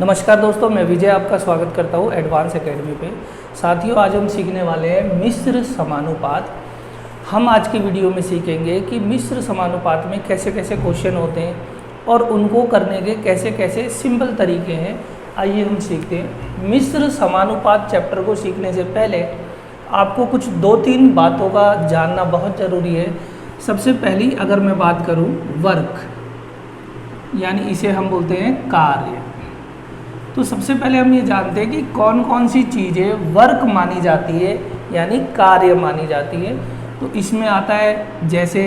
नमस्कार दोस्तों, मैं विजय आपका स्वागत करता हूँ एडवांस एकेडमी पे। साथियों, आज हम सीखने वाले हैं मिश्र समानुपात। हम आज की वीडियो में सीखेंगे कि मिश्र समानुपात में कैसे कैसे क्वेश्चन होते हैं और उनको करने के कैसे कैसे सिंपल तरीके हैं। आइए हम सीखते हैं। मिश्र समानुपात चैप्टर को सीखने से पहले आपको कुछ 2-3 बातों का जानना बहुत ज़रूरी है। सबसे पहली अगर मैं बात करूँ वर्क, यानी इसे हम बोलते हैं कार्य, तो सबसे पहले हम ये जानते हैं कि कौन कौन सी चीज़ें वर्क मानी जाती है यानी कार्य मानी जाती है। तो इसमें आता है जैसे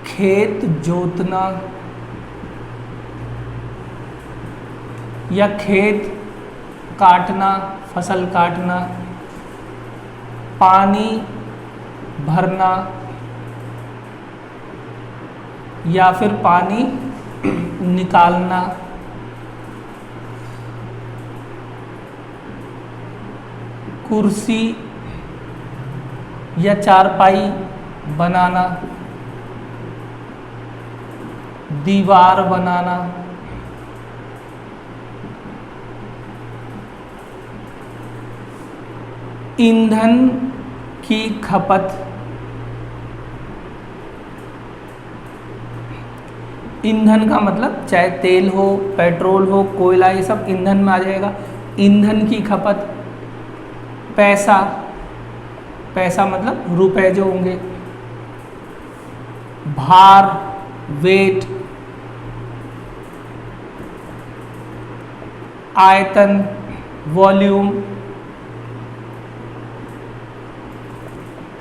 खेत जोतना या खेत काटना, फसल काटना, पानी भरना या फिर पानी निकालना, कुर्सी या चारपाई बनाना, दीवार बनाना, ईंधन की खपत, ईंधन का मतलब चाहे तेल हो, पेट्रोल हो, कोयला, ये सब ईंधन में आ जाएगा। ईंधन की खपत, पैसा, पैसा मतलब रुपए जो होंगे, भार, वेट, आयतन, वॉल्यूम,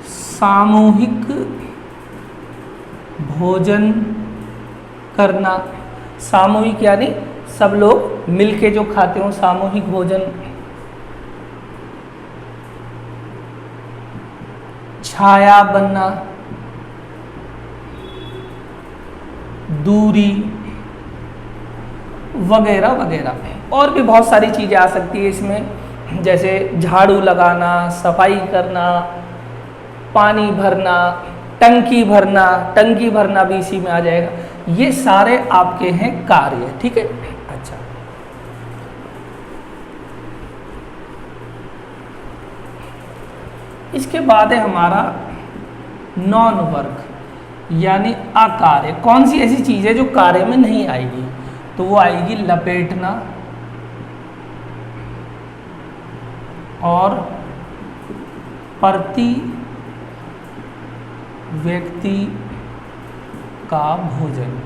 सामूहिक भोजन करना, सामूहिक यानी सब लोग मिलके जो खाते हो, सामूहिक भोजन, छाया बनना, दूरी वगैरह वगैरह। और भी बहुत सारी चीज़ें आ सकती है इसमें, जैसे झाड़ू लगाना, सफाई करना, पानी भरना, टंकी भरना, टंकी भरना भी इसी में आ जाएगा। ये सारे आपके हैं कार्य, ठीक है। अच्छा, इसके बाद है हमारा नॉन वर्क यानी अकार्य। कौन सी ऐसी चीज़ है जो कार्य में नहीं आएगी? तो वो आएगी लपेटना और प्रति व्यक्ति का भोजन।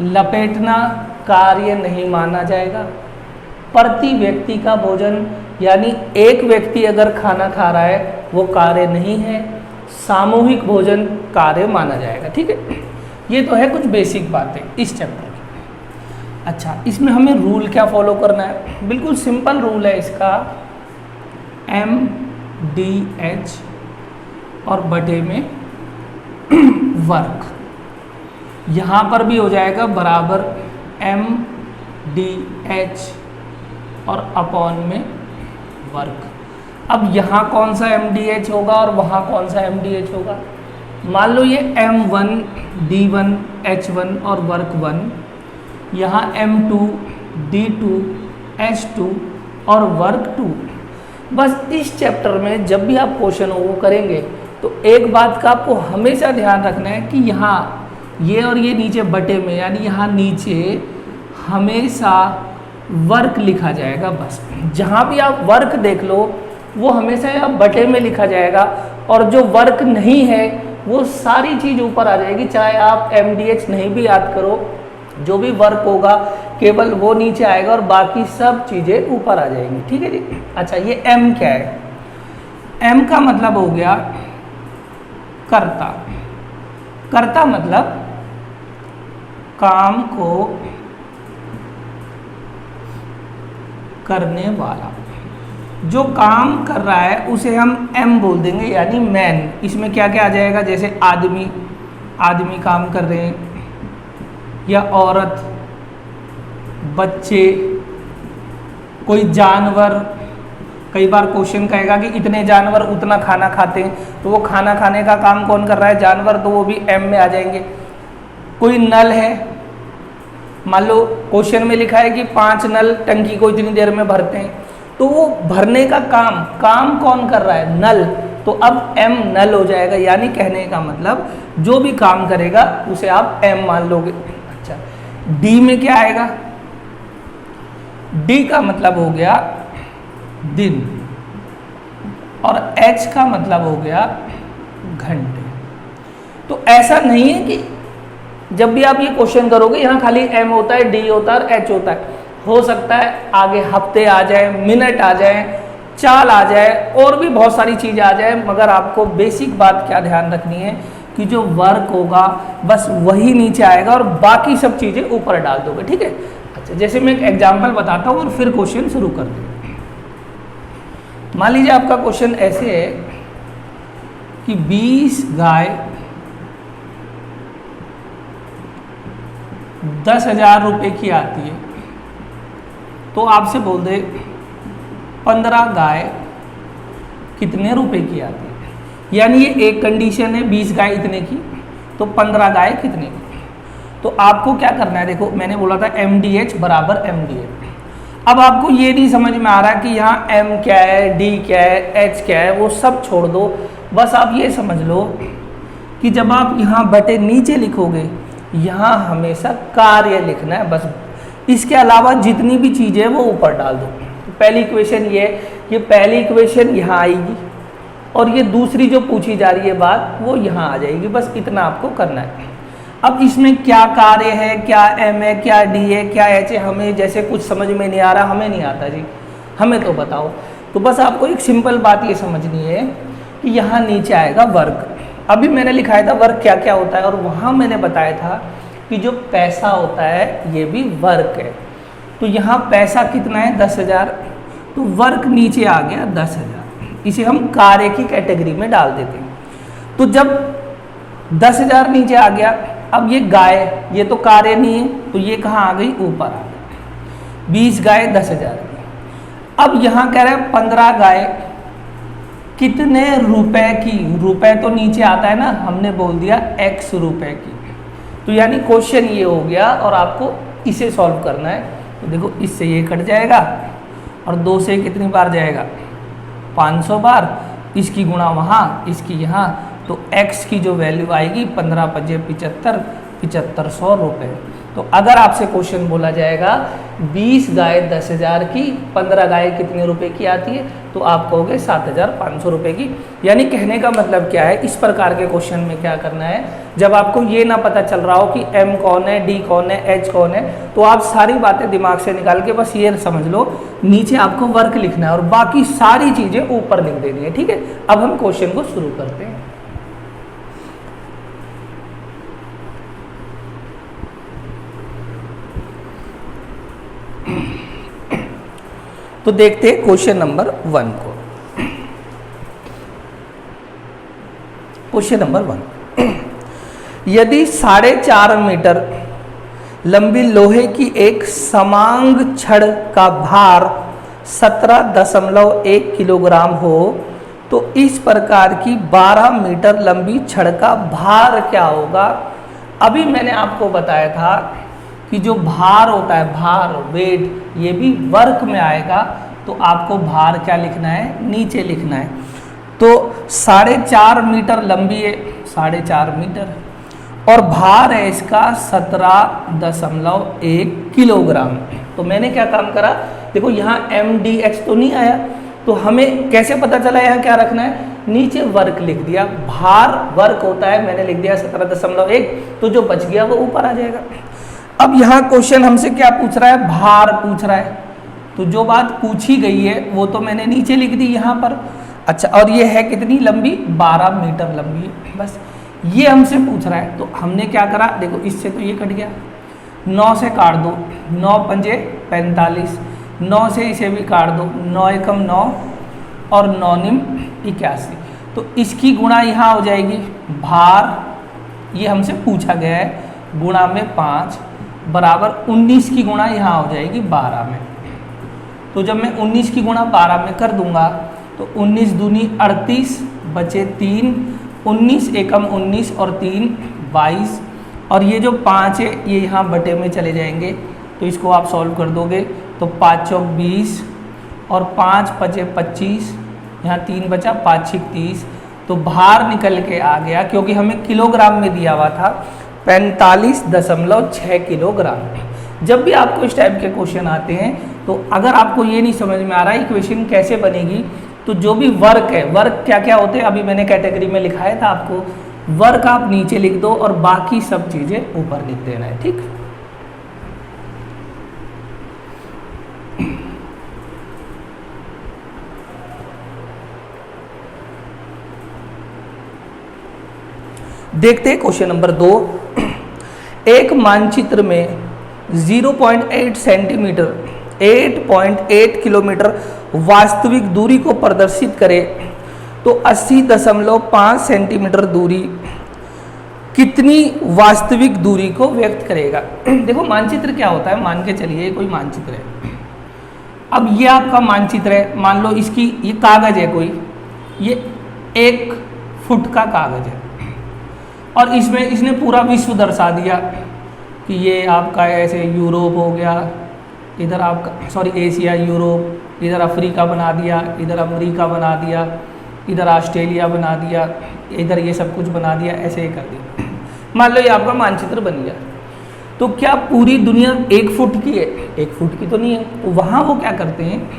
लपेटना कार्य नहीं माना जाएगा। प्रति व्यक्ति का भोजन यानी एक व्यक्ति अगर खाना खा रहा है वो कार्य नहीं है। सामूहिक भोजन कार्य माना जाएगा, ठीक है। ये तो है कुछ बेसिक बातें इस चैप्टर की। अच्छा, इसमें हमें रूल क्या फॉलो करना है? बिल्कुल सिंपल रूल है इसका, MDH और बटे में वर्क। यहाँ पर भी हो जाएगा बराबर MDH और अपॉन में वर्क। अब यहाँ कौन सा MDH होगा और वहाँ कौन सा MDH होगा? मान लो ये M1 D1 H1 और वर्क 1, यहाँ M2 D2 H2 और वर्क 2। बस इस चैप्टर में जब भी आप क्वेश्चन वो करेंगे तो एक बात का आपको हमेशा ध्यान रखना है कि यहाँ ये और ये नीचे बटे में, यानी यहाँ नीचे हमेशा वर्क लिखा जाएगा। बस जहाँ भी आप वर्क देख लो वो हमेशा यहाँ बटे में लिखा जाएगा, और जो वर्क नहीं है वो सारी चीज़ ऊपर आ जाएगी। चाहे आप MDH नहीं भी याद करो, जो भी वर्क होगा केवल वो नीचे आएगा और बाकी सब चीज़ें ऊपर आ जाएंगी, ठीक है जी। अच्छा, ये M क्या है? M का मतलब हो गया कर्ता। कर्ता मतलब काम को करने वाला। जो काम कर रहा है उसे हम M बोल देंगे, यानी मैन। इसमें क्या क्या आ जाएगा? जैसे आदमी, आदमी काम कर रहे हैं, या औरत, बच्चे, कोई जानवर, कई बार क्वेश्चन कहेगा कि इतने जानवर उतना खाना खाते हैं, तो वो खाना खाने का काम कौन कर रहा है? जानवर, तो वो भी एम में आ जाएंगे। कोई नल है, मान लो क्वेश्चन में लिखा है कि 5 नल टंकी को इतनी देर में भरते हैं, तो वो भरने का काम कौन कर रहा है? नल। तो अब m नल हो जाएगा, यानी कहने का मतलब जो भी काम करेगा उसे आप m मान लोगे। अच्छा, d में क्या आएगा? d का मतलब हो गया दिन और h का मतलब हो गया घंटे। तो ऐसा नहीं है कि जब भी आप ये क्वेश्चन करोगे यहाँ खाली m होता है, d होता है और h होता है। हो सकता है आगे हफ्ते आ जाए, मिनट आ जाए, चाल आ जाए और भी बहुत सारी चीज़ें आ जाए, मगर आपको बेसिक बात क्या ध्यान रखनी है कि जो वर्क होगा बस वही नीचे आएगा और बाकी सब चीज़ें ऊपर डाल दोगे, ठीक है। अच्छा, जैसे मैं एक एग्जांपल बताता हूँ और फिर क्वेश्चन शुरू कर दूँ। मान लीजिए आपका क्वेश्चन ऐसे है कि 20 गाय 10,000 रुपये की आती है, तो आपसे बोल दे 15 गाय कितने रुपए की आती है। यानी ये एक कंडीशन है 20 गाय इतने की, तो 15 गाय कितने की। तो आपको क्या करना है, देखो मैंने बोला था MDH बराबर MDH। अब आपको ये नहीं समझ में आ रहा कि यहाँ M क्या है, D क्या है, H क्या है, वो सब छोड़ दो। बस आप ये समझ लो कि जब आप यहाँ बटे नीचे लिखोगे, यहाँ हमेशा कार्य लिखना है बस। इसके अलावा जितनी भी चीज़ें वो ऊपर डाल दो। पहली इक्वेशन ये पहली इक्वेशन यहाँ आएगी और ये दूसरी जो पूछी जा रही है बात वो यहाँ आ जाएगी। बस इतना आपको करना है। अब इसमें क्या कार्य है, क्या M है, क्या D है, क्या H है, हमें जैसे कुछ समझ में नहीं आ रहा, हमें नहीं आता जी, हमें तो बताओ। तो बस आपको एक सिंपल बात ये समझनी है कि यहाँ नीचे आएगा वर्क। अभी मैंने लिखाया था वर्क क्या क्या होता है और वहाँ मैंने बताया था कि जो पैसा होता है ये भी वर्क है। तो यहाँ पैसा कितना है? 10,000, तो वर्क नीचे आ गया 10,000। इसे हम कार्य की कैटेगरी में डाल देते हैं। तो जब 10,000 नीचे आ गया, अब ये गाय, ये तो कार्य नहीं है, तो ये कहाँ आ गई? ऊपर आ गई। 20 गाय 10,000 की। अब यहाँ कह रहे हैं 15 गाय कितने रुपए की। रुपए तो नीचे आता है ना, हमने बोल दिया x रुपए की। तो यानी क्वेश्चन ये हो गया और आपको इसे सॉल्व करना है। तो देखो इससे ये कट जाएगा और 2 से कितनी बार जाएगा? 500 बार। इसकी गुणा वहाँ, इसकी यहाँ, तो x की जो वैल्यू आएगी 15 पचे 75, 7500 रुपये। तो अगर आपसे क्वेश्चन बोला जाएगा 20 गाय 10,000 की, 15 गाय कितने रुपए की आती है, तो आप कहोगे 7,500 रुपये की। यानी कहने का मतलब क्या है, इस प्रकार के क्वेश्चन में क्या करना है, जब आपको ये ना पता चल रहा हो कि M कौन है, D कौन है, H कौन है, तो आप सारी बातें दिमाग से निकाल के बस ये समझ लो नीचे आपको वर्क लिखना है और बाकी सारी चीज़ें ऊपर लिख देनी है, ठीक है। अब हम क्वेश्चन को शुरू करते हैं। तो देखते हैं क्वेश्चन नंबर 1 को। क्वेश्चन नंबर 1, यदि 4.5 मीटर लंबी लोहे की एक समांग छड़ का भार 17.1 किलोग्राम हो, तो इस प्रकार की 12 मीटर लंबी छड़ का भार क्या होगा। अभी मैंने आपको बताया था कि जो भार होता है, भार वेट, ये भी वर्क में आएगा। तो आपको भार क्या लिखना है? नीचे लिखना है। तो 4.5 मीटर लंबी है, 4.5 मीटर, और भार है इसका 17.1 किलोग्राम। तो मैंने क्या काम करा, देखो यहाँ MDH तो नहीं आया, तो हमें कैसे पता चला यहाँ क्या रखना है? नीचे वर्क लिख दिया। भार वर्क होता है, मैंने लिख दिया 17.1, तो जो बच गया वो ऊपर आ जाएगा। अब यहाँ क्वेश्चन हमसे क्या पूछ रहा है? भार पूछ रहा है। तो जो बात पूछी गई है वो तो मैंने नीचे लिख दी यहाँ पर। अच्छा, और ये है कितनी लंबी? 12 मीटर लंबी है। बस ये हमसे पूछ रहा है, तो हमने क्या करा, देखो इससे तो ये कट गया, 9 से काट दो, 9 पंजे 45, 9 से इसे भी काट दो, 9 एकम 9 और 9 निम 81। तो इसकी गुणा यहाँ हो जाएगी, भार ये हमसे पूछा गया है, गुणा में 5 बराबर 19 की गुणा यहाँ हो जाएगी 12 में। तो जब मैं 19 की गुणा 12 में कर दूंगा तो 19 दूनी 38 बचे 3, 19 एकम 19 और 3 22, और ये जो 5 है ये यहाँ बटे में चले जाएंगे, तो इसको आप सॉल्व कर दोगे तो 5 चौक 20 और 5 पचे 25, यहाँ 3 बचा, 5 छिक 30, तो बाहर निकल के आ गया, क्योंकि हमें किलोग्राम में दिया हुआ था 45.6 किलोग्राम। जब भी आपको इस टाइप के क्वेश्चन आते हैं तो अगर आपको ये नहीं समझ में आ रहा है इक्वेशन कैसे बनेगी, तो जो भी वर्क है, वर्क क्या क्या होते हैं अभी मैंने कैटेगरी में लिखाया था आपको, वर्क आप नीचे लिख दो और बाकी सब चीज़ें ऊपर लिख देना है, ठीक। देखते हैं क्वेश्चन नंबर 2। एक मानचित्र में 0.8 सेंटीमीटर 8.8 किलोमीटर वास्तविक दूरी को प्रदर्शित करे तो 80.5 सेंटीमीटर दूरी कितनी वास्तविक दूरी को व्यक्त करेगा। देखो मानचित्र क्या होता है, मान के चलिए कोई मानचित्र है। अब ये आपका मानचित्र है, मान लो इसकी ये कागज है कोई, ये 1 फुट का कागज है और इसमें इसने पूरा विश्व दर्शा दिया कि ये आपका ऐसे यूरोप हो गया, इधर आपका सॉरी एशिया, यूरोप, इधर अफ्रीका बना दिया, इधर अमेरिका बना दिया, इधर ऑस्ट्रेलिया बना दिया, इधर ये सब कुछ बना दिया, ऐसे ही कर दिया। मान लो ये आपका मानचित्र बन गया, तो क्या पूरी दुनिया 1 फुट की है? 1 फुट की तो नहीं है। तो वहाँ वो क्या करते हैं,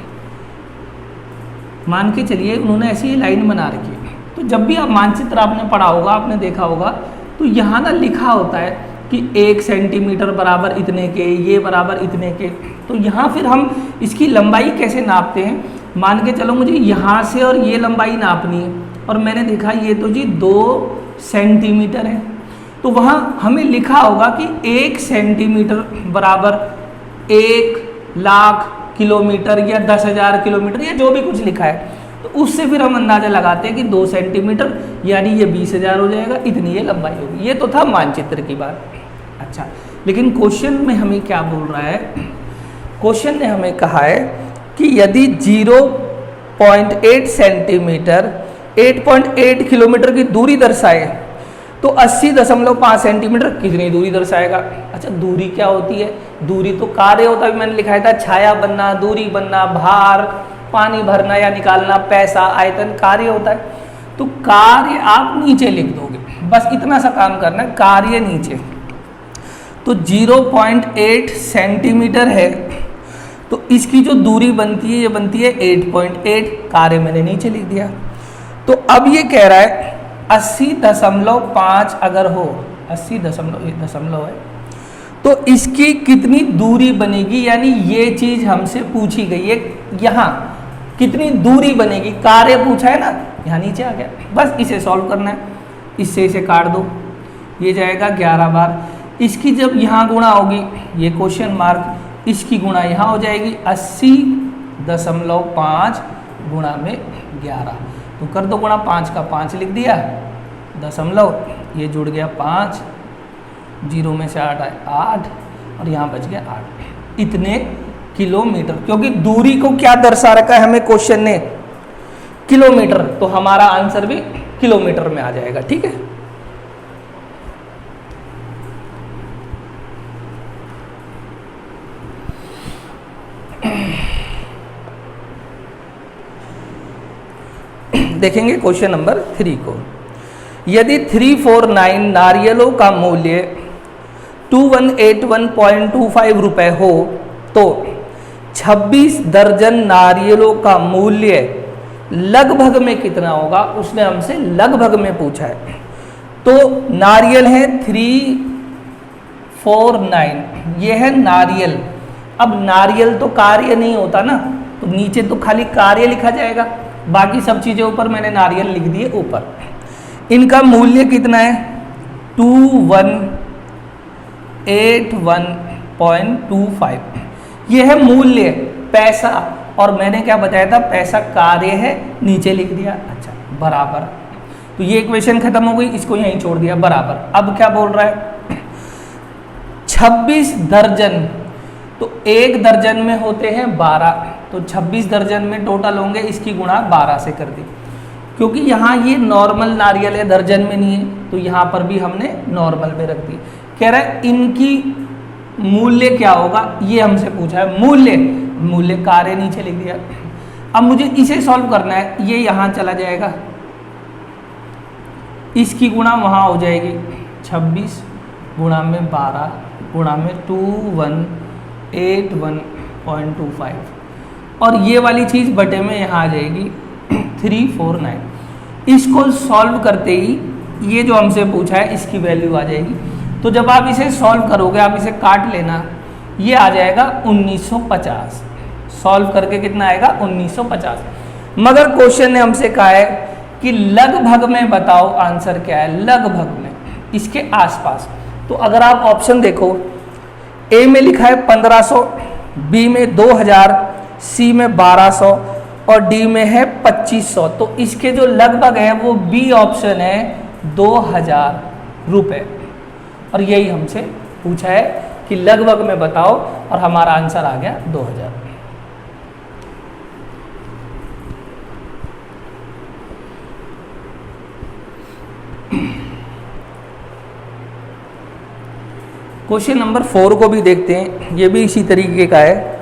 मान के चलिए उन्होंने ऐसी लाइन बना रखी है। तो जब भी आप मानचित्र आपने पढ़ा होगा, आपने देखा होगा, तो यहाँ ना लिखा होता है कि 1 सेंटीमीटर बराबर इतने के, ये बराबर इतने के। तो यहाँ फिर हम इसकी लंबाई कैसे नापते हैं, मान के चलो मुझे यहाँ से और ये लंबाई नापनी है और मैंने देखा ये तो जी 2 सेंटीमीटर है, तो वहाँ हमें लिखा होगा कि 1 सेंटीमीटर बराबर 1 लाख किलोमीटर या 10,000 किलोमीटर या जो भी कुछ लिखा है। तो उससे फिर हम अंदाज़ा लगाते हैं कि 2 सेंटीमीटर यानी ये 20,000 हो जाएगा, इतनी ये लंबाई होगी। ये तो था मानचित्र की बात। अच्छा, लेकिन क्वेश्चन में हमें क्या बोल रहा है, क्वेश्चन ने हमें कहा है कि यदि 0.8 सेंटीमीटर 8.8 किलोमीटर की दूरी दर्शाए तो 80.5 सेंटीमीटर कितनी दूरी दर्शाएगा। अच्छा, दूरी क्या होती है, दूरी तो कार्य होता है, मैंने लिखाया था छाया बनना, दूरी बनना, भार, पानी भरना या निकालना, पैसा, आयतन, कार्य होता है। तो कार्य आप नीचे लिख दोगे, बस इतना सा काम करना है, कार्य नीचे। तो 0.8 सेंटीमीटर है तो इसकी जो दूरी बनती है ये बनती है 8.8, कार्य मैंने नीचे लिख दिया। तो अब ये कह रहा है 80.5 अगर हो, 80.1 है तो इसकी कितनी दूरी बनेगी, यानी ये चीज हमसे पूछी गई है, यहाँ कितनी दूरी बनेगी, कार्य पूछा है ना, यहाँ नीचे आ गया। बस इसे सॉल्व करना है, इससे इसे काट दो, ये जाएगा 11 बार। इसकी जब यहाँ गुणा होगी, ये क्वेश्चन मार्क, इसकी गुणा यहाँ हो जाएगी 80.5 गुणा में 11। तो कर दो गुणा, 5 का 5 लिख दिया, दशमलव, ये जुड़ गया 5, 0 में से 8 आए 8 और यहाँ बच गया 8। इतने किलोमीटर, क्योंकि दूरी को क्या दर्शा रखा है हमें क्वेश्चन ने, किलोमीटर, तो हमारा आंसर भी किलोमीटर में आ जाएगा। ठीक है, देखेंगे क्वेश्चन नंबर 3 को। यदि 349 नारियलों का मूल्य 2181.25 रुपए हो तो 26 दर्जन नारियलों का मूल्य लगभग में कितना होगा, उसने हमसे लगभग में पूछा है। तो नारियल है 349, ये है नारियल। अब नारियल तो कार्य नहीं होता ना, तो नीचे तो खाली कार्य लिखा जाएगा, बाकी सब चीज़ें ऊपर मैंने नारियल लिख दिए ऊपर। इनका मूल्य कितना है 2181.25, ये है मूल्य, पैसा। और मैंने क्या बताया था, पैसा कार्य है, नीचे लिख दिया। अच्छा, बराबर, तो ये इक्वेशन खत्म हो गई, इसको यहीं छोड़ दिया, बराबर। अब क्या बोल रहा है 26 दर्जन, तो 1 दर्जन में होते हैं 12, तो 26 दर्जन में टोटल होंगे, इसकी गुणा 12 से कर दी। क्योंकि यहाँ ये नॉर्मल नारियल है, दर्जन में नहीं है, तो यहाँ पर भी हमने नॉर्मल में रख दी। कह रहा है इनकी मूल्य क्या होगा, ये हमसे पूछा है। मूल्य कार्य नीचे लिख दिया। अब मुझे इसे सॉल्व करना है, ये यहाँ चला जाएगा, इसकी गुणा वहाँ हो जाएगी 26 गुणा में 12 गुणा में 2181.25 और ये वाली चीज़ बटे में यहाँ आ जाएगी 349। इसको सॉल्व करते ही ये जो हमसे पूछा है इसकी वैल्यू आ जाएगी। तो जब आप इसे सॉल्व करोगे, आप इसे काट लेना, ये आ जाएगा 1950। सॉल्व करके कितना आएगा 1950। मगर क्वेश्चन ने हमसे कहा है कि लगभग में बताओ आंसर क्या है, लगभग में इसके आसपास। तो अगर आप ऑप्शन देखो, ए में लिखा है 1500, बी में 2000, सी में 1200 और डी में है 2500। तो इसके जो लगभग है वो बी ऑप्शन है 2000 रुपये। और यही हमसे पूछा है कि लगभग में बताओ, और हमारा आंसर आ गया 2000। क्वेश्चन नंबर 4 को भी देखते हैं, ये भी इसी तरीके का है।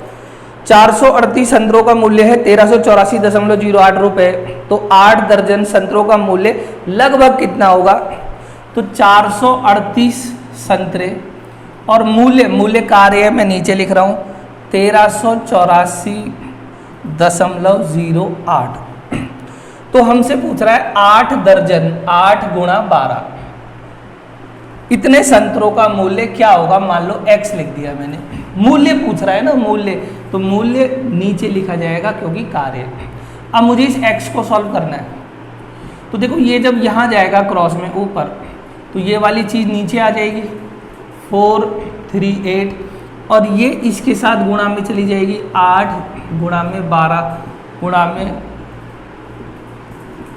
438 संतरों का मूल्य है 1384.08 रुपये। तो 8 दर्जन संतरों का मूल्य लगभग कितना होगा? तो 438 संतरे और मूल्य कार्य मैं नीचे लिख रहा हूँ 1384.08। तो हमसे पूछ रहा है 8 दर्जन, 8 गुणा 12, इतने संतरों का मूल्य क्या होगा? मान लो x लिख दिया मैंने, मूल्य पूछ रहा है ना, मूल्य, तो मूल्य नीचे लिखा जाएगा क्योंकि कार्य। अब मुझे इस x को सॉल्व करना है। तो देखो ये जब यहाँ जाएगा क्रॉस में ऊपर, तो ये वाली चीज़ नीचे आ जाएगी 438 और ये इसके साथ गुणा में चली जाएगी 8 गुणा में 12 गुणा में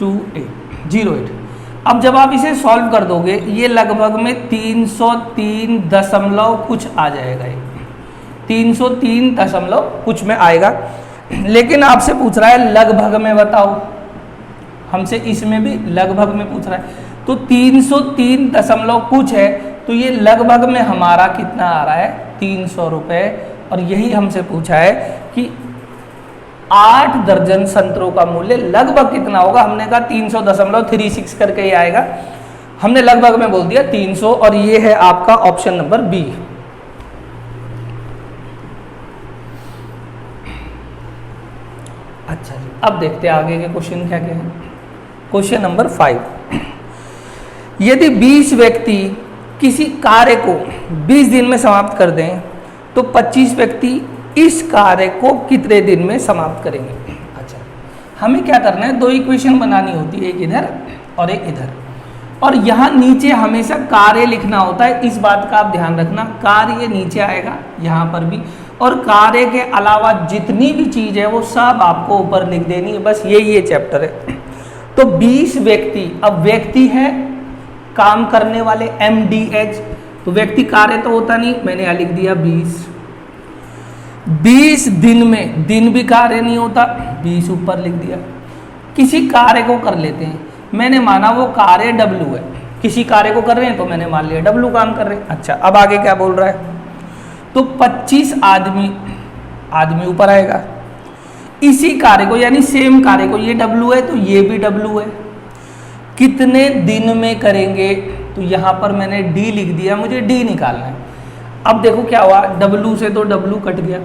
2808। अब जब आप इसे सॉल्व कर दोगे ये लगभग में 303 दशमलव कुछ आ जाएगा, ये 303 दशमलव कुछ में आएगा। लेकिन आपसे पूछ रहा है लगभग में बताओ, हमसे इसमें भी लगभग में पूछ रहा है। तो 303 दशमलव कुछ है, तो ये लगभग में हमारा कितना आ रहा है? 300 रुपये। और यही हमसे पूछा है कि 8 दर्जन संतरों का मूल्य लगभग कितना होगा। हमने कहा 300.36 करके ही आएगा, हमने लगभग में बोल दिया 300 और ये है आपका ऑप्शन नंबर बी। अच्छा जी, अब देखते हैं आगे के क्वेश्चन क्या क्या है। क्वेश्चन नंबर 5, यदि 20 व्यक्ति किसी कार्य को 20 दिन में समाप्त कर दें तो 25 व्यक्ति इस कार्य को कितने दिन में समाप्त करेंगे? अच्छा, हमें क्या करना है, 2 इक्वेशन बनानी होती है, एक इधर और एक इधर। और यहाँ नीचे हमेशा कार्य लिखना होता है, इस बात का आप ध्यान रखना। कार्य नीचे आएगा यहाँ पर भी, और कार्य के अलावा जितनी भी चीज़ है वो सब आपको ऊपर लिख देनी है। बस यही ये चैप्टर है। तो 20 व्यक्ति, अब व्यक्ति है काम करने वाले MDH, तो व्यक्ति कार्य तो होता नहीं, मैंने यहाँ लिख दिया 20 दिन में, दिन भी कार्य नहीं होता, 20 ऊपर लिख दिया। किसी कार्य को कर लेते हैं, मैंने माना वो कार्य W है, किसी कार्य को कर रहे हैं तो मैंने मान लिया W काम कर रहे हैं। अच्छा, अब आगे क्या बोल रहा है? तो 25 आदमी ऊपर आएगा। इसी कार्य को यानी सेम कार्य को, ये W है तो ये भी W है, कितने दिन में करेंगे? तो यहाँ पर मैंने D लिख दिया, मुझे D निकालना है। अब देखो क्या हुआ, W से तो W कट गया।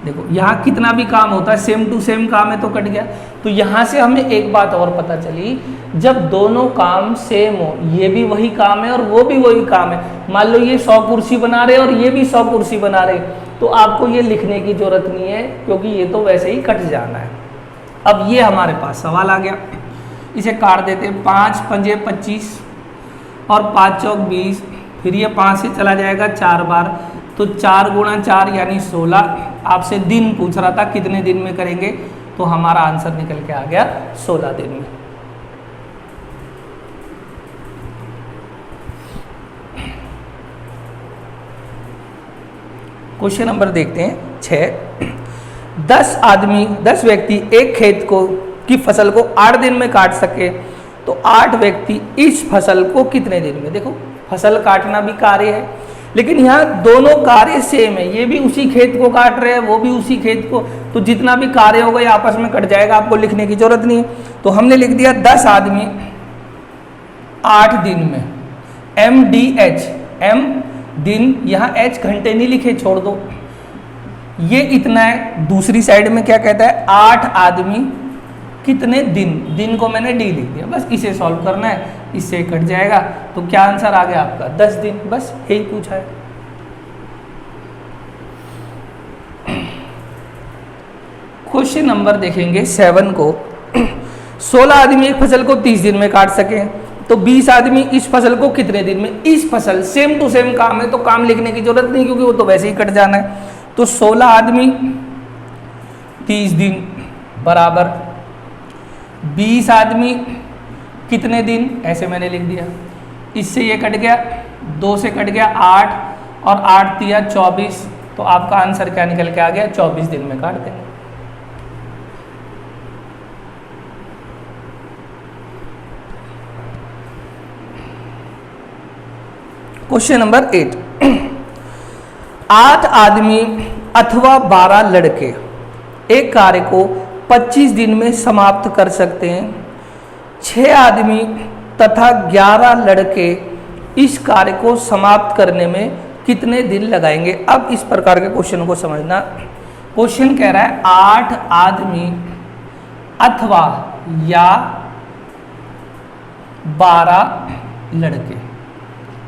देखो यहाँ कितना भी काम होता है, सेम टू सेम काम है तो कट गया। तो यहाँ से हमें एक बात और पता चली, जब दोनों काम सेम हो, ये भी वही काम है और वो भी वही काम है, मान लो ये 100 कुर्सी बना रहे और ये भी 100 कुर्सी बना रहे, तो आपको ये लिखने की जरूरत नहीं है क्योंकि ये तो वैसे ही कट जाना है। अब ये हमारे पास सवाल आ गया, इसे काट देते हैं। 5 पंजे 25 और 5 चौक 20, फिर ये 5 से चला जाएगा 4 बार, तो 4 गुणा 4 यानी 16। आपसे दिन पूछ रहा था कितने दिन में करेंगे, तो हमारा आंसर निकल के आ गया 16 दिन में। क्वेश्चन नंबर देखते हैं 6। 10 व्यक्ति एक खेत की फसल को 8 दिन में काट सके तो 8 व्यक्ति इस फसल को कितने दिन में? देखो फसल काटना भी कार्य है, लेकिन यहाँ दोनों कार्य सेम है, ये भी उसी खेत को काट रहे हैं, वो भी उसी खेत को, तो जितना भी कार्य होगा ये आपस में कट जाएगा, आपको लिखने की जरूरत नहीं है। तो हमने लिख दिया 10 आदमी 8 दिन में, MDH, M दिन, यहाँ H घंटे नहीं लिखे, छोड़ दो, ये इतना है। दूसरी साइड में क्या कहता है, 8 आदमी कितने दिन, दिन को मैंने D लिख दिया, बस इसे सॉल्व करना है, इससे कट जाएगा, तो क्या आंसर आ गया आपका 10 दिन, बस यही पूछा है। क्वेश्चन नंबर देखेंगे 7 को, 16 आदमी एक फसल को 30 दिन में काट सके, तो 20 आदमी इस फसल को कितने दिन में, इस फसल सेम टू सेम काम है तो काम लिखने की जरूरत नहीं, क्योंकि वो तो वैसे ही कट जाना है। तो 16 आदमी 30 दिन बराबर 20 आदमी कितने दिन, ऐसे मैंने लिख दिया, इससे ये कट गया, 2 से कट गया 8 और 8 दिया 24, तो आपका आंसर क्या निकल के आ गया, 24 दिन में काट देंगे। क्वेश्चन नंबर 8, 8 आदमी अथवा 12 लड़के एक कार्य को 25 दिन में समाप्त कर सकते हैं, 6 आदमी तथा 11 लड़के इस कार्य को समाप्त करने में कितने दिन लगाएंगे। अब इस प्रकार के क्वेश्चन को समझना, क्वेश्चन कह रहा है 8 आदमी अथवा या 12 लड़के,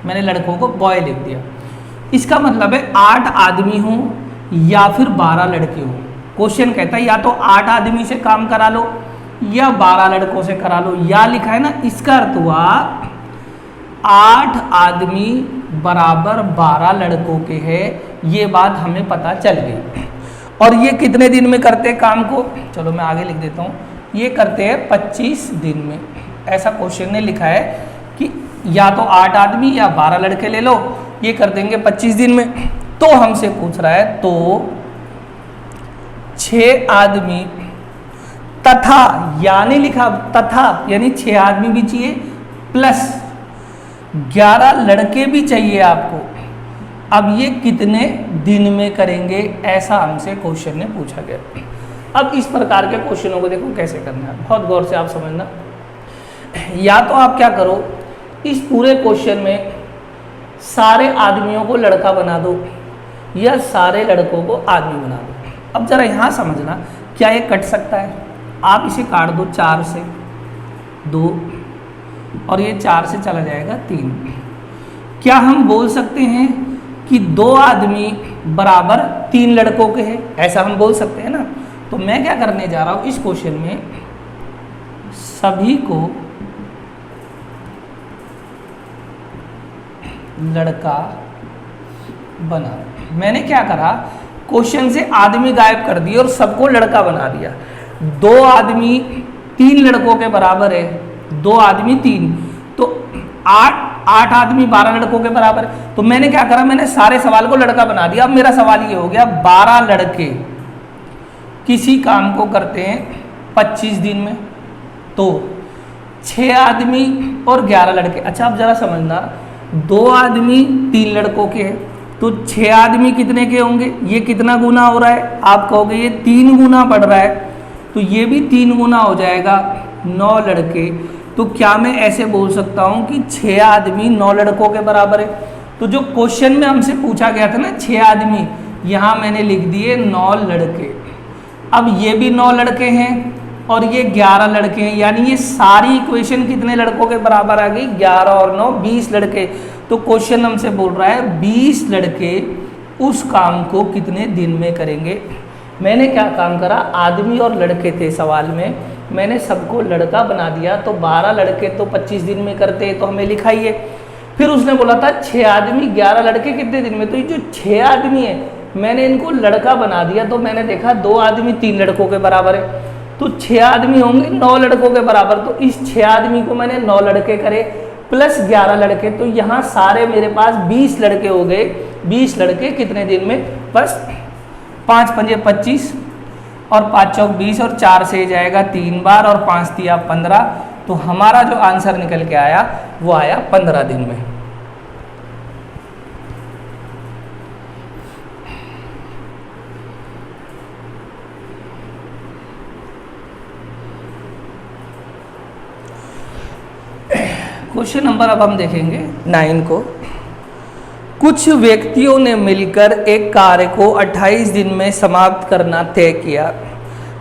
मैंने लड़कों को बॉय लिख दिया, इसका मतलब है 8 आदमी हो या फिर 12 लड़के हो। क्वेश्चन कहता है या तो 8 आदमी से काम करा लो या 12 लड़कों से करा लो, या लिखा है ना, इसका अर्थ हुआ 8 आदमी बराबर 12 लड़कों के हैं, ये बात हमें पता चल गई। और ये कितने दिन में करते हैं काम को, चलो मैं आगे लिख देता हूँ, ये करते हैं 25 दिन में। ऐसा क्वेश्चन ने लिखा है कि या तो 8 आदमी या 12 लड़के ले लो, ये कर देंगे 25 दिन में। तो हमसे पूछ रहा है तो 6 आदमी तथा, यानी लिखा तथा, यानी 6 आदमी भी चाहिए प्लस 11 लड़के भी चाहिए आपको। अब ये कितने दिन में करेंगे, ऐसा हमसे क्वेश्चन ने पूछा गया। अब इस प्रकार के क्वेश्चनों को देखो कैसे करना है, बहुत गौर से आप समझना। या तो आप क्या करो, इस पूरे क्वेश्चन में सारे आदमियों को लड़का बना दो या सारे लड़कों को आदमी बना दो। अब जरा यहाँ समझना, क्या ये कट सकता है, आप इसे काट दो 4 से 2 और ये 4 से चला जाएगा 3। क्या हम बोल सकते हैं कि 2 आदमी बराबर 3 लड़कों के हैं, ऐसा हम बोल सकते हैं ना। तो मैं क्या करने जा रहा हूँ, इस क्वेश्चन में सभी को लड़का बना, मैंने क्या करा, क्वेश्चन से आदमी गायब कर दिए और सबको लड़का बना दिया। 2 आदमी 3 लड़कों के बराबर है, 2 आदमी 3, तो 8 आदमी 12 लड़कों के बराबर है। तो मैंने क्या करा, मैंने सारे सवाल को लड़का बना दिया। अब मेरा सवाल ये हो गया, 12 लड़के किसी काम को करते हैं 25 दिन में, तो 6 आदमी और 11 लड़के। अच्छा अब जरा समझना, 2 आदमी 3 लड़कों के हैं, तो 6 आदमी कितने के होंगे, ये कितना गुना हो रहा है, आप कहोगे ये 3 गुना बढ़ रहा है, तो ये भी 3 गुना हो जाएगा 9 लड़के। तो क्या मैं ऐसे बोल सकता हूँ कि 6 आदमी 9 लड़कों के बराबर है। तो जो क्वेश्चन में हमसे पूछा गया था ना 6 आदमी, यहाँ मैंने लिख दिए 9 लड़के। अब ये भी 9 लड़के हैं और ये 11 लड़के हैं, यानी ये सारी इक्वेशन कितने लड़कों के बराबर आ गई, 11 और 9 20 लड़के। तो क्वेश्चन हमसे बोल रहा है 20 लड़के उस काम को कितने दिन में करेंगे। मैंने क्या काम करा, आदमी और लड़के थे सवाल में, मैंने सबको लड़का बना दिया। तो 12 लड़के तो 25 दिन में करते, तो हमें लिखा ही है। फिर उसने बोला था 6 आदमी 11 लड़के कितने दिन में, तो ये जो 6 आदमी है मैंने इनको लड़का बना दिया। तो मैंने देखा 2 आदमी 3 लड़कों के बराबर है, तो 6 आदमी होंगे 9 लड़कों के बराबर। तो इस 6 आदमी को मैंने 9 लड़के करे प्लस 11 लड़के, तो यहाँ सारे मेरे पास 20 लड़के हो गए। 20 लड़के कितने दिन में, बस 5 पंजे 25 और 5 चौक 20 और 4 से जाएगा 3 बार और 5 दिया 15। तो हमारा जो आंसर निकल के आया वो आया 15 दिन में। क्वेश्चन नंबर अब हम देखेंगे 9 को। कुछ व्यक्तियों ने मिलकर एक कार्य को 28 दिन में समाप्त करना तय किया,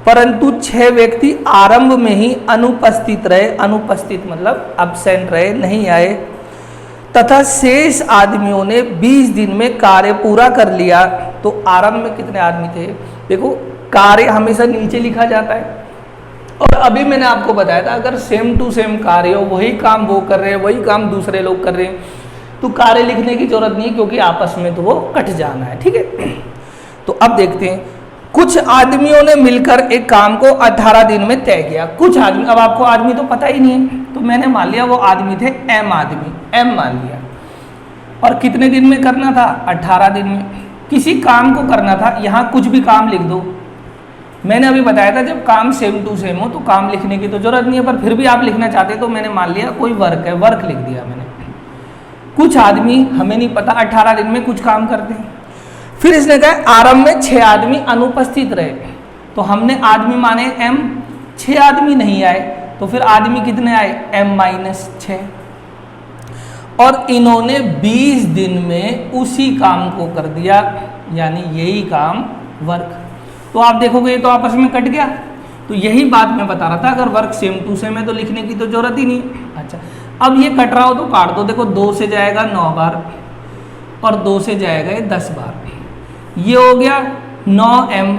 परंतु 6 व्यक्ति आरंभ में ही अनुपस्थित रहे, अनुपस्थित मतलब अब्सेंट रहे, नहीं आए, तथा शेष आदमियों ने 20 दिन में कार्य पूरा कर लिया। तो आरंभ में कितने आदमी थे? देखो कार्य हमेशा नीचे लिखा जाता है, और अभी मैंने आपको बताया था अगर सेम टू सेम कार्य हो, वही काम वो कर रहे हैं, वही काम दूसरे लोग कर रहे हैं, तो कार्य लिखने की जरूरत नहीं है, क्योंकि आपस में तो वो कट जाना है। ठीक है, तो अब देखते हैं। कुछ आदमियों ने मिलकर एक काम को 18 दिन में तय किया। कुछ आदमी, अब आपको आदमी तो पता ही नहीं है, तो मैंने मान लिया वो आदमी थे एम आदमी, एम मान लिया। और कितने दिन में करना था? 18 दिन में। किसी काम को करना था, यहाँ कुछ भी काम लिख दो। मैंने अभी बताया था जब काम सेम टू सेम हो तो काम लिखने की तो जरूरत नहीं है, पर फिर भी आप लिखना चाहते तो मैंने मान लिया कोई वर्क है, वर्क लिख दिया मैंने। कुछ आदमी, हमें नहीं पता 18 दिन में कुछ काम करते हैं। फिर इसने कहा आरंभ में 6 आदमी अनुपस्थित रहे, तो हमने आदमी माने m, 6 आदमी नहीं आए, तो फिर आदमी कितने आए? m-6। और इन्होंने 20 दिन में उसी काम को कर दिया, यानी यही काम वर्क। तो आप देखोगे ये तो आपस में कट गया। तो यही बात मैं बता रहा था, अगर वर्क सेम टू सेम है तो लिखने की तो जरूरत ही नहीं। अच्छा, अब ये कट रहा हो तो काट दो। देखो 2 से जाएगा 9 बार और 2 से जाएगा ये 10 बार। ये हो गया 9m,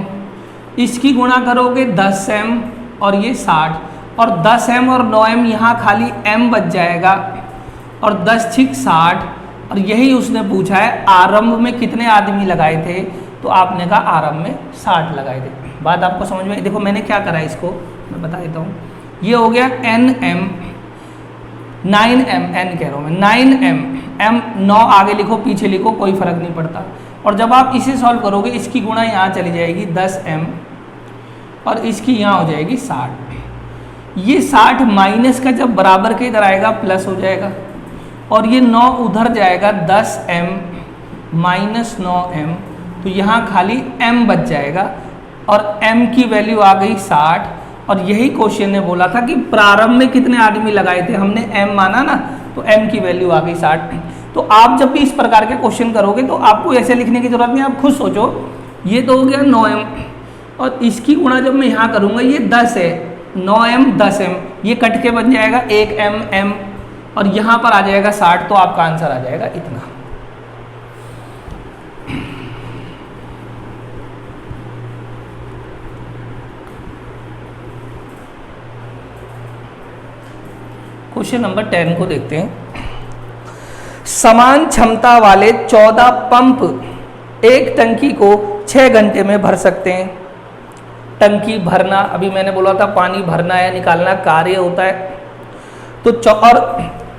इसकी गुणा करोगे 10m और ये 60, और 10m और 9m यहाँ खाली m बच जाएगा, और 10 छिक 60। और यही उसने पूछा है आरंभ में कितने आदमी लगाए थे, तो आपने कहा आरंभ में 60 लगाए थे। बात आपको समझ में? देखो मैंने क्या करा है, इसको मैं बता देता हूँ। ये हो गया nm, 9m, n कह रहा हूँ मैं, 9m, m 9 आगे लिखो पीछे लिखो कोई फर्क नहीं पड़ता। और जब आप इसे सॉल्व करोगे, इसकी गुणा यहाँ चली जाएगी 10m और इसकी यहाँ हो जाएगी 60। ये 60 माइनस का जब बराबर के इधर आएगा प्लस हो जाएगा, और ये 9 उधर जाएगा 10m माइनस 9m, तो यहाँ खाली m बच जाएगा, और m की वैल्यू आ गई 60। और यही क्वेश्चन ने बोला था कि प्रारंभ में कितने आदमी लगाए थे, हमने m माना ना, तो m की वैल्यू आ गई 60। तो आप जब भी इस प्रकार के क्वेश्चन करोगे तो आपको ऐसे लिखने की जरूरत नहीं, आप खुद सोचो। ये तो हो गया 9m, और इसकी गुणा जब मैं यहाँ करूँगा ये 10 है, 9m 10m, ये कट के बन जाएगा 1m m, और यहाँ पर आ जाएगा 60, तो आपका आंसर आ जाएगा इतना। क्वेश्चन नंबर 10 को देखते हैं। समान क्षमता वाले 14 पंप एक टंकी को 6 घंटे में भर सकते हैं। टंकी भरना, अभी मैंने बोला था पानी भरना या निकालना कार्य होता है। तो और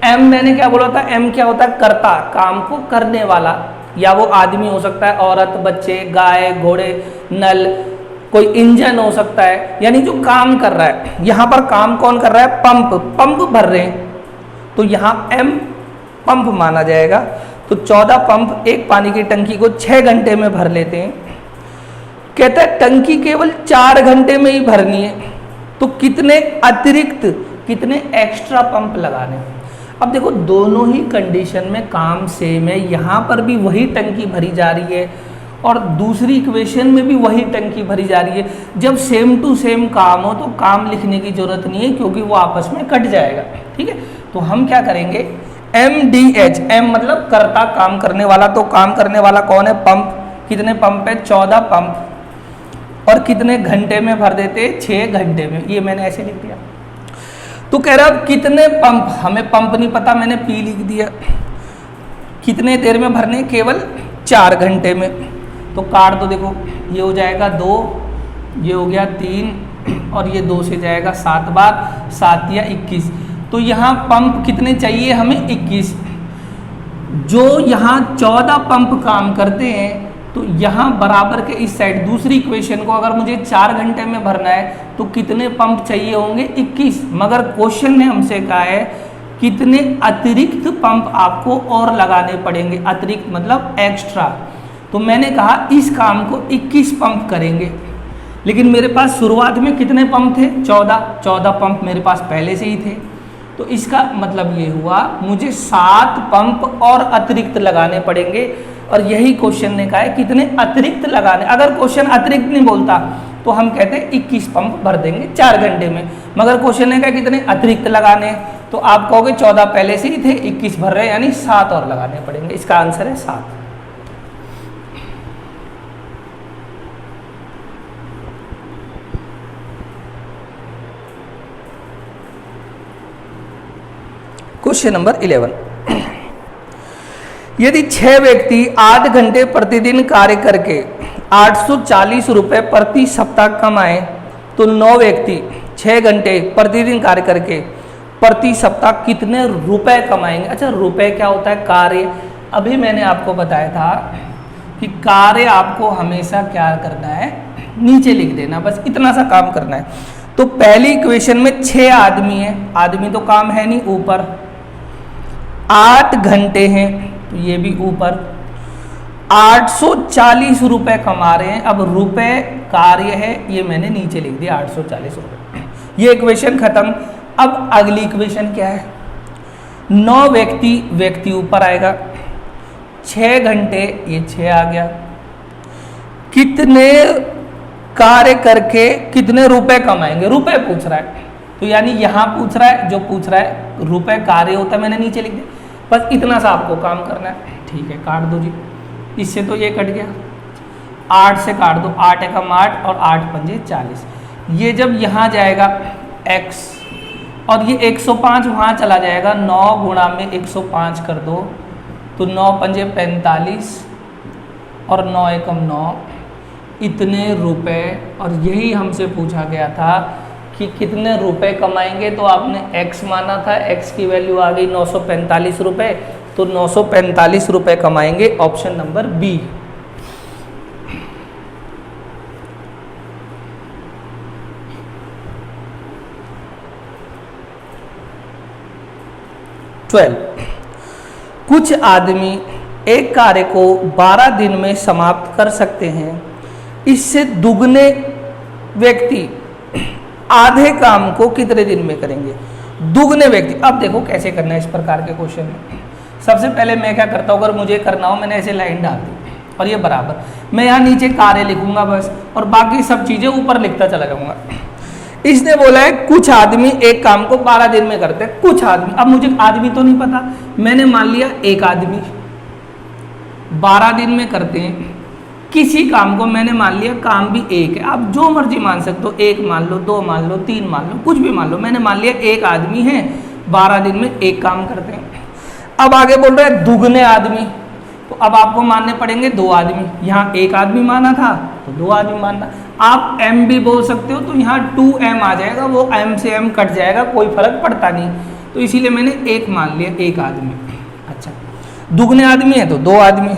m मैंने क्या बोला था, m क्या होता है? कर्ता, काम को करने वाला, या वो आदमी हो सकता है, औरत, बच्चे, गाय, घोड़े, नल, कोई इंजन हो सकता है, यानी जो काम कर रहा है। यहाँ पर काम कौन कर रहा है? पंप, पंप भर रहे हैं, तो यहाँ m पंप माना जाएगा। तो 14 पंप एक पानी की टंकी को 6 घंटे में भर लेते हैं। कहता है टंकी केवल 4 घंटे में ही भरनी है, तो कितने अतिरिक्त, कितने एक्स्ट्रा पंप लगाने? अब देखो दोनों ही कंडीशन में काम सेम है, यहाँ पर भी वही टंकी भरी जा रही है और दूसरी इक्वेशन में भी वही टंकी भरी जा रही है। जब सेम टू सेम काम हो तो काम लिखने की जरूरत नहीं है, क्योंकि वो आपस में कट जाएगा। ठीक है, तो हम क्या करेंगे, MDH, M मतलब करता, काम करने वाला, तो काम करने वाला कौन है? पंप। कितने पंप है? 14 पंप। और कितने घंटे में भर देते? 6 घंटे में। ये मैंने ऐसे लिख दिया। तो कह रहा कितने पंप, हमें पंप नहीं पता, मैंने P लिख दिया। कितने देर में भरने? केवल 4 घंटे में। तो काट दो, देखो ये हो जाएगा 2, ये हो गया 3, और ये 2 से जाएगा 7 बार, 7 या 21। तो यहाँ पंप कितने चाहिए हमें? 21। जो यहाँ 14 पंप काम करते हैं, तो यहाँ बराबर के इस साइड दूसरी इक्वेशन को अगर मुझे 4 घंटे में भरना है तो कितने पंप चाहिए होंगे? 21। मगर क्वेश्चन ने हमसे कहा है कितने अतिरिक्त पंप आपको और लगाने पड़ेंगे। अतिरिक्त मतलब एक्स्ट्रा। तो मैंने कहा इस काम को 21 पंप करेंगे, लेकिन मेरे पास शुरुआत में कितने पंप थे? 14 पंप मेरे पास पहले से ही थे। तो इसका मतलब ये हुआ मुझे 7 पंप और अतिरिक्त लगाने पड़ेंगे। और यही क्वेश्चन ने कहा है कितने अतिरिक्त लगाने। अगर क्वेश्चन अतिरिक्त नहीं बोलता तो हम कहते हैं 21 पंप भर देंगे 4 घंटे में, मगर क्वेश्चन ने कहा कितने अतिरिक्त लगाने, तो आप कहोगे 14 पहले से ही थे, 21 भर रहे, यानी 7 और लगाने पड़ेंगे। इसका आंसर है 7। क्वेश्चन नंबर 11, यदि 6 व्यक्ति 8 घंटे प्रतिदिन कार्य करके 840 रुपये प्रति सप्ताह कमाएं तो 9 व्यक्ति 6 घंटे प्रतिदिन कार्य करके प्रति सप्ताह कितने रुपए कमाएंगे। अच्छा, रुपए क्या होता है? कार्य। अभी मैंने आपको बताया था कि कार्य आपको हमेशा क्या करना है, नीचे लिख देना, बस इतना सा काम करना है। तो पहली इक्वेशन में 6 आदमी है, आदमी तो काम है नहीं, ऊपर 8 घंटे हैं तो ये भी ऊपर 840 रुपए कमा रहे हैं। अब रुपए कार्य है, ये मैंने नीचे लिख दिया 840 रुपए। ये इक्वेशन खत्म। अब अगली इक्वेशन क्या है? 9 व्यक्ति ऊपर आएगा, 6 घंटे, ये 6 आ गया, कितने कार्य करके कितने रुपए कमाएंगे, रुपए पूछ रहा है। तो यानी यहां पूछ रहा है, जो पूछ रहा है रुपए कार्य होता है, मैंने नीचे लिख दिया, बस इतना सा आपको काम करना है। ठीक है, काट दो जी, इससे तो ये कट गया, 8 से काट दो, 8 एकम 8 और 8 पंजे 40। ये जब यहाँ जाएगा x और ये 105 वहाँ चला जाएगा, 9 गुणा में 105 कर दो तो 9 पंजे 45 और 9 एकम 9, इतने रुपए। और यही हमसे पूछा गया था कि कितने रुपए कमाएंगे, तो आपने x माना था, x की वैल्यू आ गई 945 रुपए, तो 945 रुपए कमाएंगे। Option number B. कुछ आदमी एक कार्य को 12 दिन में समाप्त कर सकते हैं, इससे दुगने व्यक्ति आधे काम को कितने दिन में करेंगे? दुगने व्यक्ति। अब देखो कैसे करना है इस प्रकार के क्वेश्चन में। सबसे पहले मैं क्या करता हूँ, अगर मुझे करना हो, मैंने ऐसे लाइन डाल दी और ये बराबर, मैं यहाँ नीचे कार्य लिखूंगा बस, और बाकी सब चीजें ऊपर लिखता चला जाऊंगा। इसने बोला है कुछ आदमी एक काम को 12 दिन में करते हैं, कुछ आदमी। अब मुझे आदमी तो नहीं पता, मैंने मान लिया एक आदमी 12 दिन में करते हैं। किसी काम को मैंने मान लिया काम भी एक है, आप जो मर्जी मान सकते हो, 1 मान लो, 2 मान लो, 3 मान लो, कुछ भी मान लो। मैंने मान लिया एक आदमी है, 12 दिन में एक काम करते हैं। अब आगे बोल रहे हैं दुगने आदमी, तो अब आपको मानने पड़ेंगे 2 आदमी। यहाँ एक आदमी माना था तो 2 आदमी मानना। आप m भी बोल सकते हो, तो यहाँ 2m आ जाएगा, वो m से m कट जाएगा, कोई फर्क पड़ता नहीं, तो इसीलिए मैंने एक मान लिया, एक आदमी। अच्छा, दुगने आदमी है तो 2 आदमी।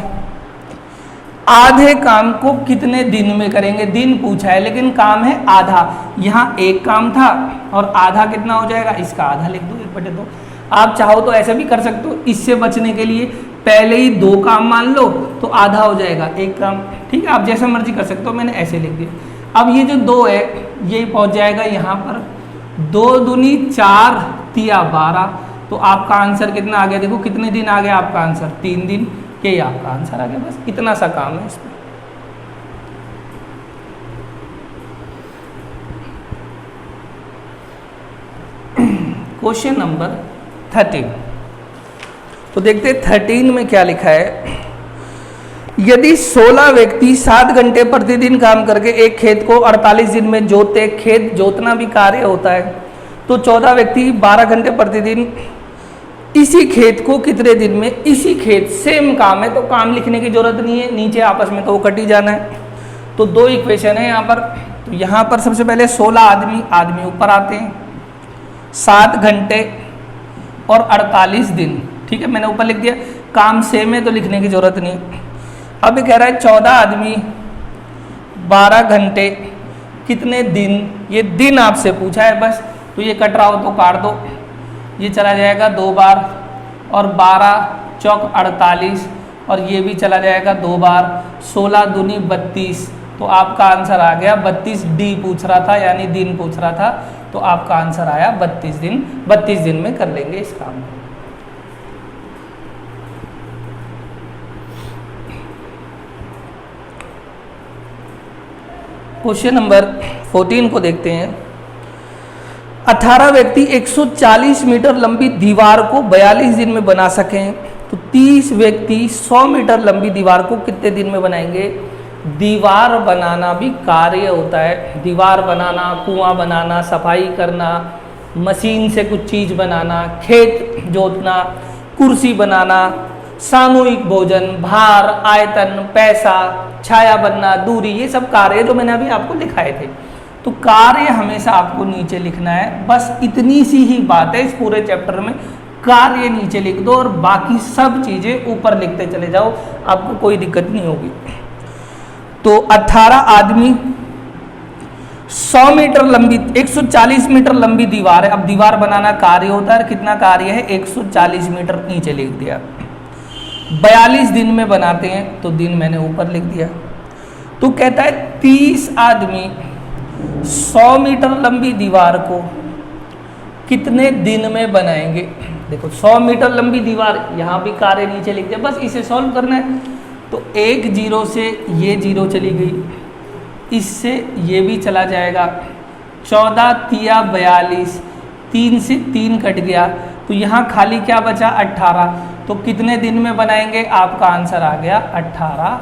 आधे काम को कितने दिन में करेंगे? दिन पूछा है, लेकिन काम है आधा। यहाँ एक काम था और आधा कितना हो जाएगा, इसका आधा लिख दो, 1/2। आप चाहो तो ऐसा भी कर सकते हो, इससे बचने के लिए पहले ही 2 काम मान लो तो आधा हो जाएगा 1 काम। ठीक है, आप जैसा मर्जी कर सकते हो, मैंने ऐसे लिख दिया। अब ये जो 2 है ये पहुंच जाएगा यहाँ पर, 2 दूनी 4 तिया 12, तो आपका आंसर कितना आ गया? देखो कितने दिन आ गया आपका आंसर, 3 दिन। यही आपका आंसर आ गया, बस इतना सा काम है इसमें। क्वेश्चन नंबर 13, तो देखते 13 में क्या लिखा है। यदि 16 व्यक्ति 7 घंटे प्रतिदिन काम करके एक खेत को 48 दिन में जोतते, खेत जोतना भी कार्य होता है, तो 14 व्यक्ति 12 घंटे प्रतिदिन इसी खेत को कितने दिन में, इसी खेत, सेम काम है तो काम लिखने की जरूरत नहीं है, नीचे आपस में तो वो कट ही जाना है। तो 2 इक्वेशन है यहाँ पर। तो यहाँ पर सबसे पहले 16 आदमी ऊपर आते हैं, 7 घंटे और 48 दिन। ठीक है, मैंने ऊपर लिख दिया, काम सेम है तो लिखने की जरूरत नहीं। अब ये कह रहा है 14 आदमी 12 घंटे कितने दिन, ये दिन आपसे पूछा है बस, तो ये कट रहा हो तो काट दो, ये चला जाएगा 2 बार, और 12 चौक 48, और ये भी चला जाएगा 2 बार, 16 दूनी 32, तो आपका आंसर आ गया 32। डी पूछ रहा था, यानी दिन पूछ रहा था, तो आपका आंसर आया 32 दिन। 32 दिन में कर लेंगे इस काम को। क्वेश्चन नंबर 14 को देखते हैं। 18 व्यक्ति 140 मीटर लंबी दीवार को 42 दिन में बना सकें तो 30 व्यक्ति 100 मीटर लंबी दीवार को कितने दिन में बनाएंगे? दीवार बनाना भी कार्य होता है। दीवार बनाना, कुआं बनाना, सफाई करना, मशीन से कुछ चीज़ बनाना, खेत जोतना, कुर्सी बनाना, सामूहिक भोजन, भार, आयतन, पैसा, छाया बनना, दूरी, ये सब कार्य जो मैंने अभी आपको लिखाए थे। तो कार्य हमेशा आपको नीचे लिखना है। बस इतनी सी ही बात है इस पूरे चैप्टर में, कार्य नीचे लिख दो और बाकी सब चीज़ें ऊपर लिखते चले जाओ, आपको कोई दिक्कत नहीं होगी। तो 18 आदमी 100 मीटर लंबी 140 मीटर लंबी दीवार है। अब दीवार बनाना कार्य होता है, कितना कार्य है? 140 मीटर नीचे लिख दिया। 42 दिन में बनाते हैं तो दिन मैंने ऊपर लिख दिया। तो कहता है 30 आदमी 100 मीटर लंबी दीवार को कितने दिन में बनाएंगे? देखो 100 मीटर लंबी दीवार, यहाँ भी कार्य नीचे लिख दिया, बस इसे सॉल्व करना है। तो एक जीरो से ये जीरो चली गई, इससे ये भी चला जाएगा। 14 तिया 42, 3 से 3 कट गया, तो यहाँ खाली क्या बचा? 18। तो कितने दिन में बनाएंगे? आपका आंसर आ गया 18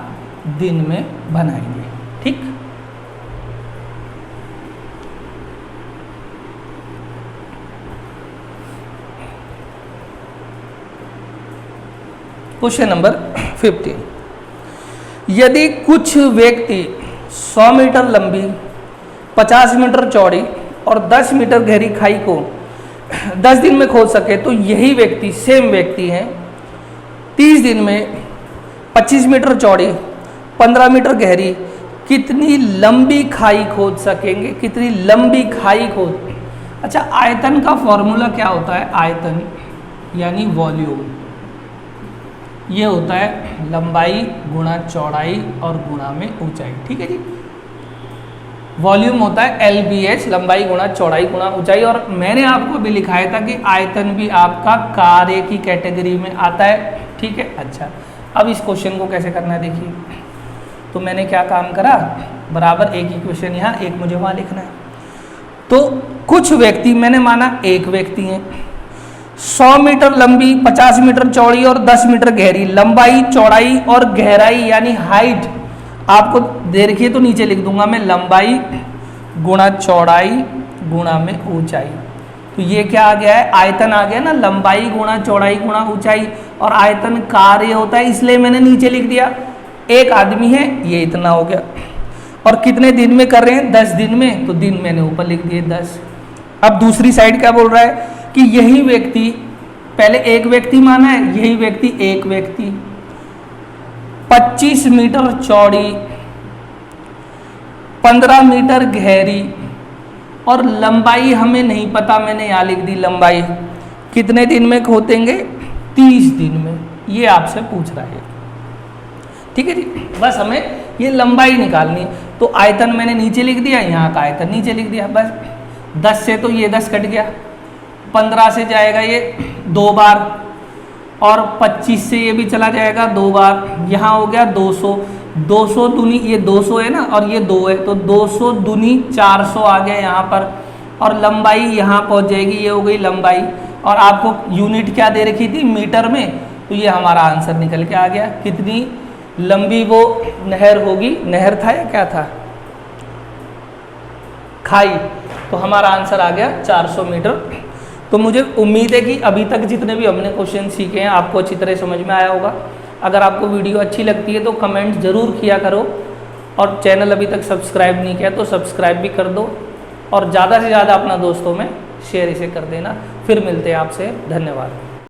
दिन में बनाएंगे। ठीक, क्वेश्चन नंबर 15। यदि कुछ व्यक्ति 100 मीटर लंबी, 50 मीटर चौड़ी और 10 मीटर गहरी खाई को 10 दिन में खोद सके तो यही व्यक्ति, सेम व्यक्ति हैं, 30 दिन में 25 मीटर चौड़ी, 15 मीटर गहरी कितनी लंबी खाई खोद सकेंगे? कितनी लंबी खाई खोद? अच्छा, आयतन का फॉर्मूला क्या होता है? आयतन यानी वॉल्यूम, ये होता है लंबाई गुणा चौड़ाई और गुणा में ऊंचाई। ठीक है जी, वॉल्यूम होता है LBH, लंबाई गुणा चौड़ाई गुणा ऊंचाई। और मैंने आपको भी लिखाया था कि आयतन भी आपका कार्य की कैटेगरी में आता है। ठीक है, अच्छा अब इस क्वेश्चन को कैसे करना है देखिए। तो मैंने क्या काम करा, बराबर एक इक्वेशन यहाँ, एक मुझे वहाँ लिखना है। तो कुछ व्यक्ति, मैंने माना एक व्यक्ति हैं, 100 मीटर लंबी, 50 मीटर चौड़ी और 10 मीटर गहरी। लंबाई, चौड़ाई और गहराई यानी हाइट आपको दे रखी है तो नीचे लिख दूंगा मैं, लंबाई गुणा चौड़ाई गुणा में ऊंचाई। तो ये क्या आ गया है? आयतन आ गया ना, लंबाई गुणा चौड़ाई गुणा ऊंचाई। और आयतन कार्य होता है, इसलिए मैंने नीचे लिख दिया। एक आदमी है, ये इतना हो गया। और कितने दिन में कर रहे हैं? 10 दिन में, तो दिन मैंने ऊपर लिख दिए 10। अब दूसरी साइड क्या बोल रहा है कि यही व्यक्ति, पहले एक व्यक्ति माना है, यही व्यक्ति एक व्यक्ति 25 मीटर चौड़ी, 15 मीटर गहरी और लंबाई हमें नहीं पता, मैंने यहाँ लिख दी लंबाई, कितने दिन में खोदेंगे? 30 दिन में। ये आपसे पूछ रहा है। ठीक है जी, बस हमें ये लंबाई निकालनी। तो आयतन मैंने नीचे लिख दिया, यहाँ का आयतन नीचे लिख दिया। बस 10 से तो ये 10 कट गया, 15 से जाएगा ये 2 बार और 25 से ये भी चला जाएगा 2 बार। यहाँ हो गया 200, 200 दूनी, ये 200 है ना और ये 2 है, तो 200 दूनी 400 आ गया यहाँ पर। और लंबाई यहाँ पहुँच जाएगी, ये हो गई लंबाई। और आपको यूनिट क्या दे रखी थी? मीटर में। तो ये हमारा आंसर निकल के आ गया। कितनी लंबी वो नहर होगी? नहर था या क्या था? खाई। तो हमारा आंसर आ गया 400 मीटर। तो मुझे उम्मीद है कि अभी तक जितने भी हमने क्वेश्चन सीखे हैं आपको अच्छी तरह समझ में आया होगा। अगर आपको वीडियो अच्छी लगती है तो कमेंट ज़रूर किया करो, और चैनल अभी तक सब्सक्राइब नहीं किया तो सब्सक्राइब भी कर दो, और ज़्यादा से ज़्यादा अपना दोस्तों में शेयर इसे कर देना। फिर मिलते हैं आपसे, धन्यवाद।